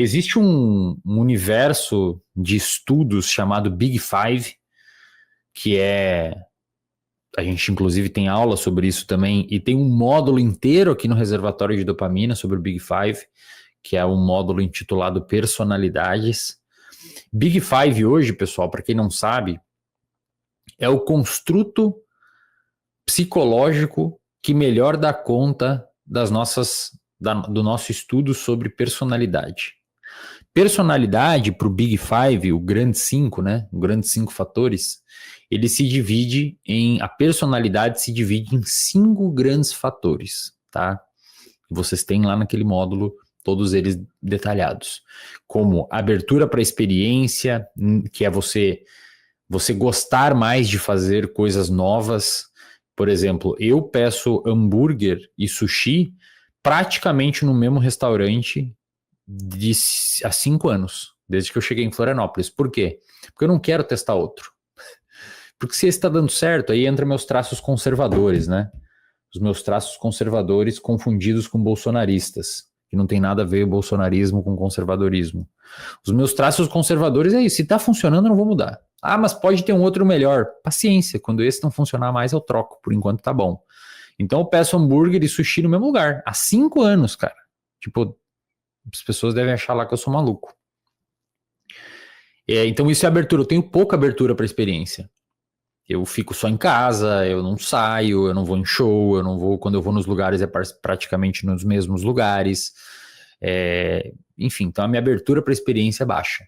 Existe um universo de estudos chamado Big Five, que a gente inclusive tem aula sobre isso também, e tem um módulo inteiro aqui no reservatório de dopamina sobre o Big Five, que é um módulo intitulado Personalidades. Big Five hoje, pessoal, para quem não sabe, é o construto psicológico que melhor dá conta do nosso estudo sobre personalidade. Personalidade, para o Big Five, o grande 5, né? O grande 5 fatores, a personalidade se divide em 5 grandes fatores, tá? Vocês têm lá naquele módulo todos eles detalhados. Como abertura para a experiência, que é você gostar mais de fazer coisas novas. Por exemplo, eu peço hambúrguer e sushi praticamente no mesmo restaurante há 5 anos, desde que eu cheguei em Florianópolis. Por quê? Porque eu não quero testar outro. Porque se está dando certo, aí entra meus traços conservadores, né? Os meus traços conservadores confundidos com bolsonaristas, que não tem nada a ver bolsonarismo com conservadorismo. Os meus traços conservadores é isso, se está funcionando eu não vou mudar. Ah, mas pode ter um outro melhor. Paciência, quando esse não funcionar mais eu troco, por enquanto tá bom. Então eu peço hambúrguer e sushi no mesmo lugar, há 5 anos, cara. Tipo, as pessoas devem achar lá que eu sou maluco. Então isso é abertura, eu tenho pouca abertura para experiência. Eu fico só em casa, eu não saio, eu não vou em show, quando eu vou nos lugares é praticamente nos mesmos lugares. Enfim, então a minha abertura para experiência é baixa.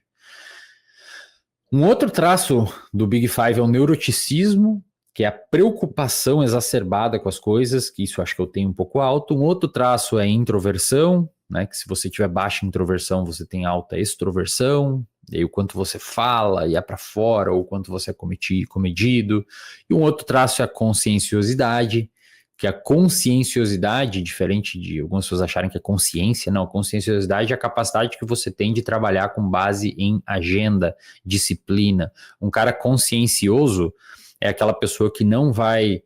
Um outro traço do Big Five é o neuroticismo, que é a preocupação exacerbada com as coisas, que isso eu acho que eu tenho um pouco alto. Um outro traço é a introversão, né, que se você tiver baixa introversão, você tem alta extroversão. E aí o quanto você fala e é para fora, ou o quanto você é comedido. E um outro traço é a conscienciosidade, que a conscienciosidade, diferente de algumas pessoas acharem que é consciência, não, a conscienciosidade é a capacidade que você tem de trabalhar com base em agenda, disciplina. Um cara consciencioso é aquela pessoa que não vai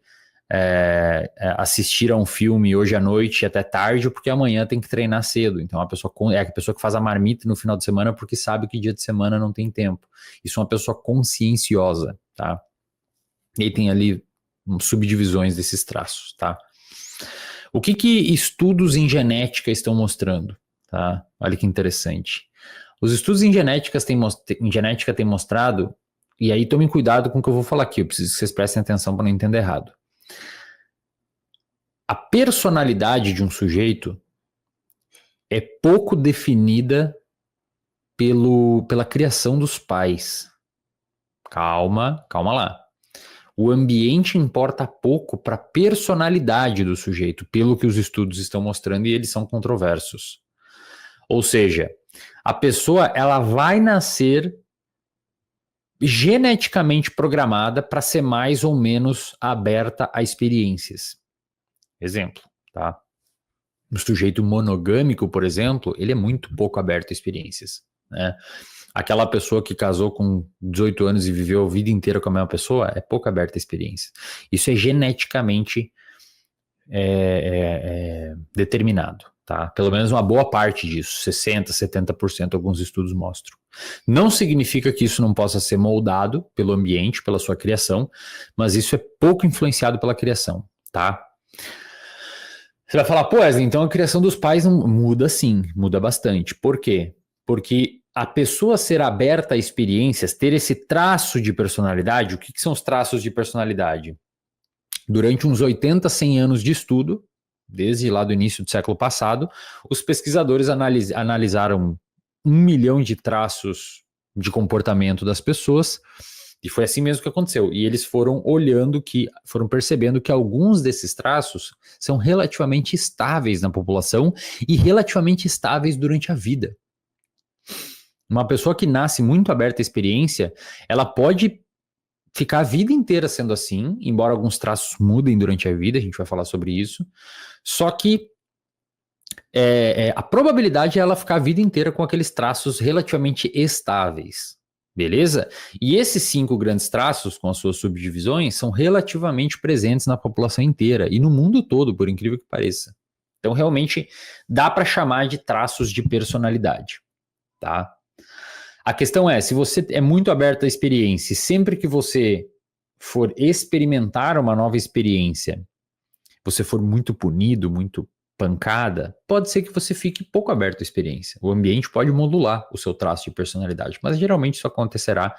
assistir a um filme hoje à noite até tarde, porque amanhã tem que treinar cedo. Então a pessoa é a pessoa que faz a marmita no final de semana porque sabe que dia de semana não tem tempo. Isso é uma pessoa conscienciosa, tá? E aí tem ali subdivisões desses traços, tá? O que estudos em genética estão mostrando, tá? Olha que interessante. Os estudos em genética têm mostrado, e aí tomem cuidado com o que eu vou falar aqui, eu preciso que vocês prestem atenção para não entender errado. A personalidade de um sujeito é pouco definida pela criação dos pais. Calma lá. O ambiente importa pouco para a personalidade do sujeito, pelo que os estudos estão mostrando, e eles são controversos. Ou seja, a pessoa ela vai nascer geneticamente programada para ser mais ou menos aberta a experiências. Exemplo, tá? Um sujeito monogâmico, por exemplo, ele é muito pouco aberto a experiências, né? Aquela pessoa que casou com 18 anos e viveu a vida inteira com a mesma pessoa é pouco aberta a experiências. Isso é geneticamente determinado, tá? Pelo menos uma boa parte disso, 60%, 70%, alguns estudos mostram. Não significa que isso não possa ser moldado pelo ambiente, pela sua criação, mas isso é pouco influenciado pela criação, tá? Você vai falar, pô, Wesley, então a criação dos pais não muda sim, muda bastante. Por quê? Porque a pessoa ser aberta a experiências, ter esse traço de personalidade, o que são os traços de personalidade? Durante uns 80, 100 anos de estudo, desde lá do início do século passado, os pesquisadores analisaram 1 milhão de traços de comportamento das pessoas, e foi assim mesmo que aconteceu. E eles foram percebendo que alguns desses traços são relativamente estáveis na população e relativamente estáveis durante a vida. Uma pessoa que nasce muito aberta à experiência, ela pode ficar a vida inteira sendo assim, embora alguns traços mudem durante a vida, a gente vai falar sobre isso, só que a probabilidade é ela ficar a vida inteira com aqueles traços relativamente estáveis, beleza? E esses 5 grandes traços, com as suas subdivisões, são relativamente presentes na população inteira e no mundo todo, por incrível que pareça. Então, realmente, dá para chamar de traços de personalidade. tá? A questão é, se você é muito aberto à experiência, e sempre que você for experimentar uma nova experiência, você for muito punido, muito pancada, pode ser que você fique pouco aberto à experiência. O ambiente pode modular o seu traço de personalidade, mas geralmente isso acontecerá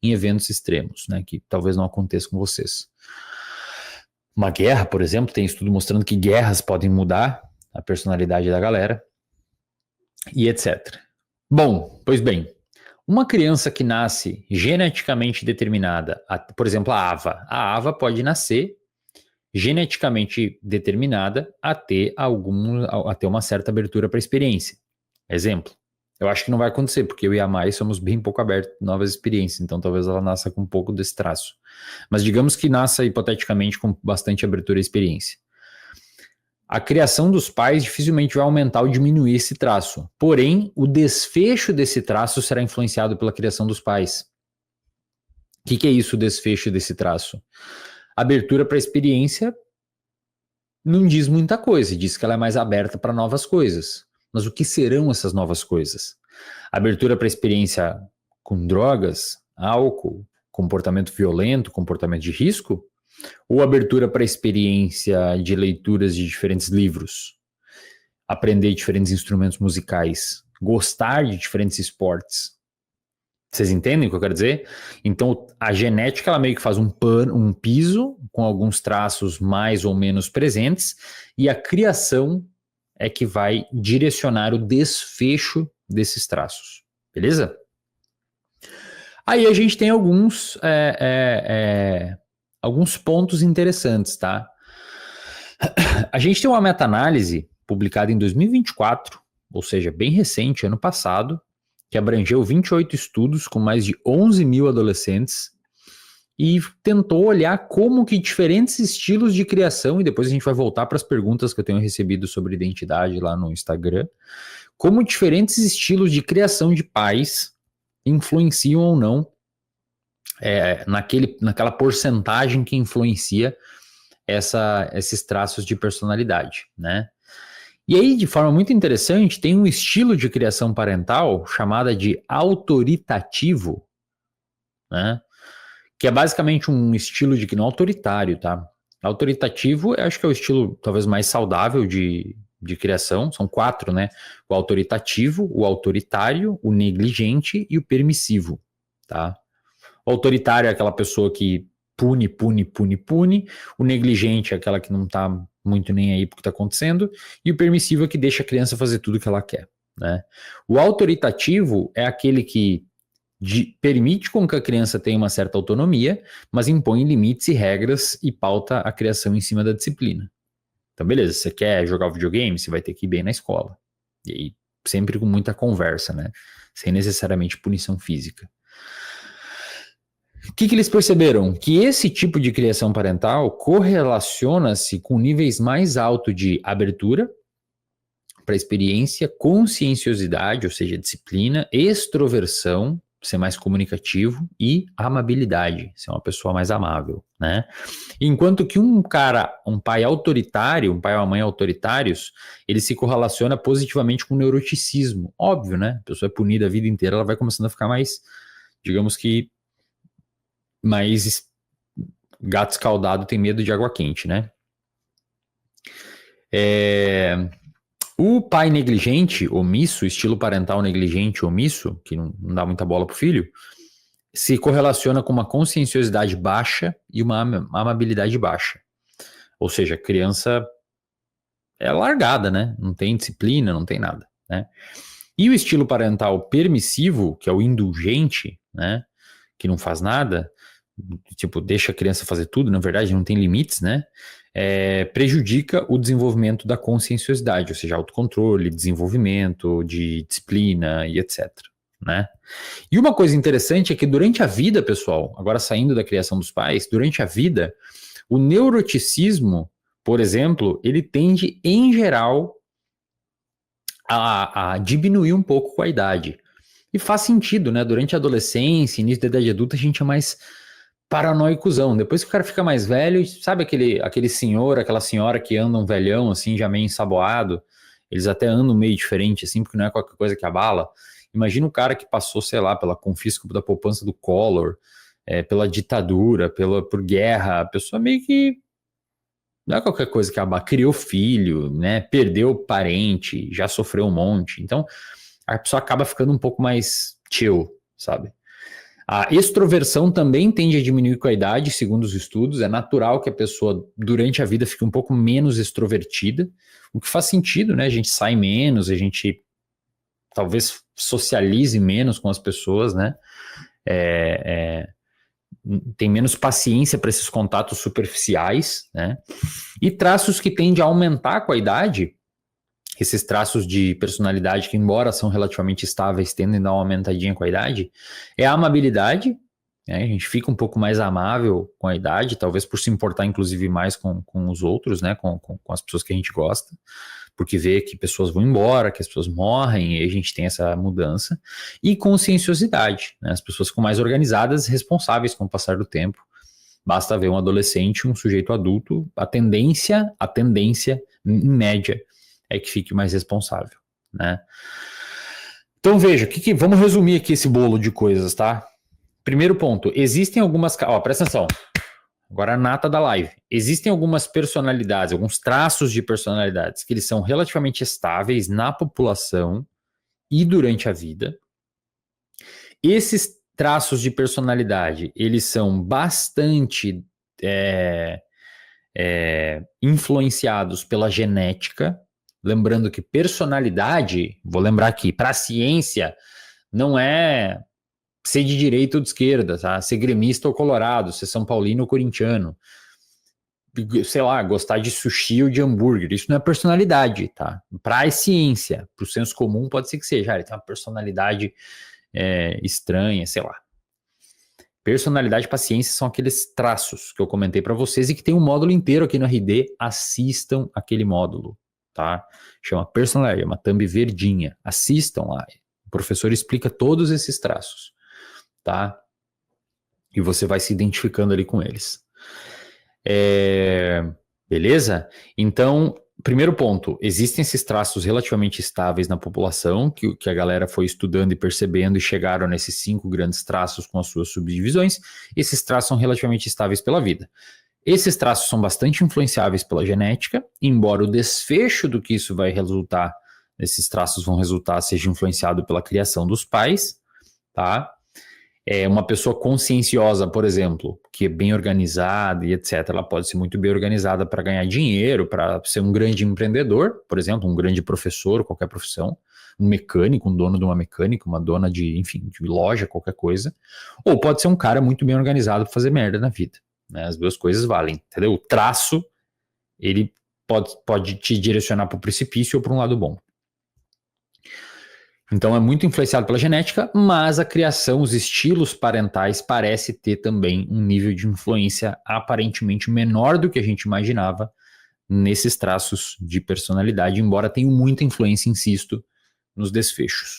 em eventos extremos, né, que talvez não aconteça com vocês. Uma guerra, por exemplo, tem estudo mostrando que guerras podem mudar a personalidade da galera, e etc. Bom, pois bem, uma criança que nasce geneticamente determinada, por exemplo, a Ava pode nascer geneticamente determinada a ter uma certa abertura para a experiência. Exemplo, eu acho que não vai acontecer, porque eu e a Mai somos bem pouco abertos a novas experiências, então talvez ela nasça com um pouco desse traço. Mas digamos que nasça hipoteticamente com bastante abertura à experiência. A criação dos pais dificilmente vai aumentar ou diminuir esse traço. Porém, o desfecho desse traço será influenciado pela criação dos pais. O que é isso, o desfecho desse traço? Abertura para a experiência não diz muita coisa, diz que ela é mais aberta para novas coisas. Mas o que serão essas novas coisas? Abertura para a experiência com drogas, álcool, comportamento violento, comportamento de risco? Ou abertura para a experiência de leituras de diferentes livros, aprender diferentes instrumentos musicais, gostar de diferentes esportes? Vocês entendem o que eu quero dizer? Então, a genética, ela meio que faz um piso com alguns traços mais ou menos presentes, e a criação é que vai direcionar o desfecho desses traços. Beleza? Aí a gente tem alguns pontos interessantes, tá? A gente tem uma meta-análise publicada em 2024, ou seja, bem recente, ano passado, que abrangeu 28 estudos com mais de 11 mil adolescentes e tentou olhar como que diferentes estilos de criação, e depois a gente vai voltar para as perguntas que eu tenho recebido sobre identidade lá no Instagram, como diferentes estilos de criação de pais influenciam ou não naquela porcentagem que influencia esses traços de personalidade, né? E aí, de forma muito interessante, tem um estilo de criação parental chamada de autoritativo, né? Que é basicamente um estilo de não autoritário, tá? Autoritativo, eu acho que é o estilo talvez mais saudável de criação, são 4, né? O autoritativo, o autoritário, o negligente e o permissivo, tá? O autoritário é aquela pessoa que pune. O negligente é aquela que não tá muito nem aí pro que tá acontecendo. E o permissivo é que deixa a criança fazer tudo que ela quer, né? O autoritativo é aquele que permite com que a criança tenha uma certa autonomia, mas impõe limites e regras e pauta a criação em cima da disciplina. Então, beleza, você quer jogar videogame, você vai ter que ir bem na escola. E aí, sempre com muita conversa, né? Sem necessariamente punição física. O que eles perceberam? Que esse tipo de criação parental correlaciona-se com níveis mais altos de abertura para experiência, conscienciosidade, ou seja, disciplina, extroversão, ser mais comunicativo, e amabilidade, ser uma pessoa mais amável, né? Enquanto que um pai autoritário, um pai ou uma mãe autoritários, ele se correlaciona positivamente com o neuroticismo. Óbvio, né? A pessoa é punida a vida inteira, ela vai começando a ficar mais, digamos que, mais gato escaldado tem medo de água quente, né? O pai negligente, omisso, estilo parental negligente, omisso, que não dá muita bola pro filho, se correlaciona com uma conscienciosidade baixa e uma amabilidade baixa. Ou seja, a criança é largada, né? Não tem disciplina, não tem nada, né? E o estilo parental permissivo, que é o indulgente, né? Que não faz nada, tipo, deixa a criança fazer tudo, na verdade não tem limites, né? Prejudica o desenvolvimento da conscienciosidade, ou seja, autocontrole, desenvolvimento de disciplina e etc, né? E uma coisa interessante é que durante a vida, pessoal, agora saindo da criação dos pais, durante a vida, o neuroticismo, por exemplo, ele tende, em geral, a diminuir um pouco com a idade. E faz sentido, né? Durante a adolescência, início da idade adulta, a gente é mais paranoicozão. Depois que o cara fica mais velho, sabe aquele senhor, aquela senhora que anda um velhão, assim, já meio ensaboado, eles até andam meio diferente, assim, porque não é qualquer coisa que abala. Imagina um cara que passou, sei lá, pela confisco da poupança do Collor, pela ditadura, por guerra, a pessoa meio que não é qualquer coisa que criou filho, né? Perdeu parente, já sofreu um monte. Então, a pessoa acaba ficando um pouco mais chill, sabe? A extroversão também tende a diminuir com a idade, segundo os estudos. É natural que a pessoa, durante a vida, fique um pouco menos extrovertida, o que faz sentido, né? A gente sai menos, a gente talvez socialize menos com as pessoas, né? Tem menos paciência para esses contatos superficiais, né? E traços que tendem a aumentar com a idade, esses traços de personalidade que, embora são relativamente estáveis, tendem a dar uma aumentadinha com a idade, é a amabilidade, né? A gente fica um pouco mais amável com a idade, talvez por se importar inclusive mais com os outros, né? Com as pessoas que a gente gosta, porque vê que pessoas vão embora, que as pessoas morrem, e a gente tem essa mudança. E conscienciosidade, né? As pessoas ficam mais organizadas, responsáveis com o passar do tempo. Basta ver um adolescente, um sujeito adulto, a tendência, em média, é que fique mais responsável, né? Então veja, vamos resumir aqui esse bolo de coisas, tá? Primeiro ponto, existem algumas... presta atenção. Agora a nata da live. Existem algumas personalidades, alguns traços de personalidades que eles são relativamente estáveis na população e durante a vida. Esses traços de personalidade, eles são bastante influenciados pela genética. Lembrando que personalidade, vou lembrar aqui, para a ciência, não é ser de direita ou de esquerda, tá? Ser gremista ou colorado, ser São Paulino ou corintiano, sei lá, gostar de sushi ou de hambúrguer, isso não é personalidade, tá? Para a ciência, para o senso comum pode ser que seja, ele tem uma personalidade estranha, sei lá. Personalidade para ciência são aqueles traços que eu comentei para vocês e que tem um módulo inteiro aqui no RD, assistam aquele módulo, tá? Chama personalidade, é uma thumb verdinha, assistam lá, o professor explica todos esses traços, tá? E você vai se identificando ali com eles. Beleza? Então, primeiro ponto, existem esses traços relativamente estáveis na população, que a galera foi estudando e percebendo e chegaram nesses 5 grandes traços com as suas subdivisões. Esses traços são relativamente estáveis pela vida. Esses traços são bastante influenciáveis pela genética, embora o desfecho do que isso vai resultar, esses traços vão resultar, seja influenciado pela criação dos pais, tá? Uma pessoa conscienciosa, por exemplo, que é bem organizada e etc., ela pode ser muito bem organizada para ganhar dinheiro, para ser um grande empreendedor, por exemplo, um grande professor, qualquer profissão, um mecânico, um dono de uma mecânica, uma dona de loja, qualquer coisa, ou pode ser um cara muito bem organizado para fazer merda na vida, né? As duas coisas valem, entendeu? O traço, ele pode te direcionar para o precipício ou para um lado bom. Então é muito influenciado pela genética, mas a criação, os estilos parentais parece ter também um nível de influência aparentemente menor do que a gente imaginava nesses traços de personalidade, embora tenham muita influência, insisto, nos desfechos.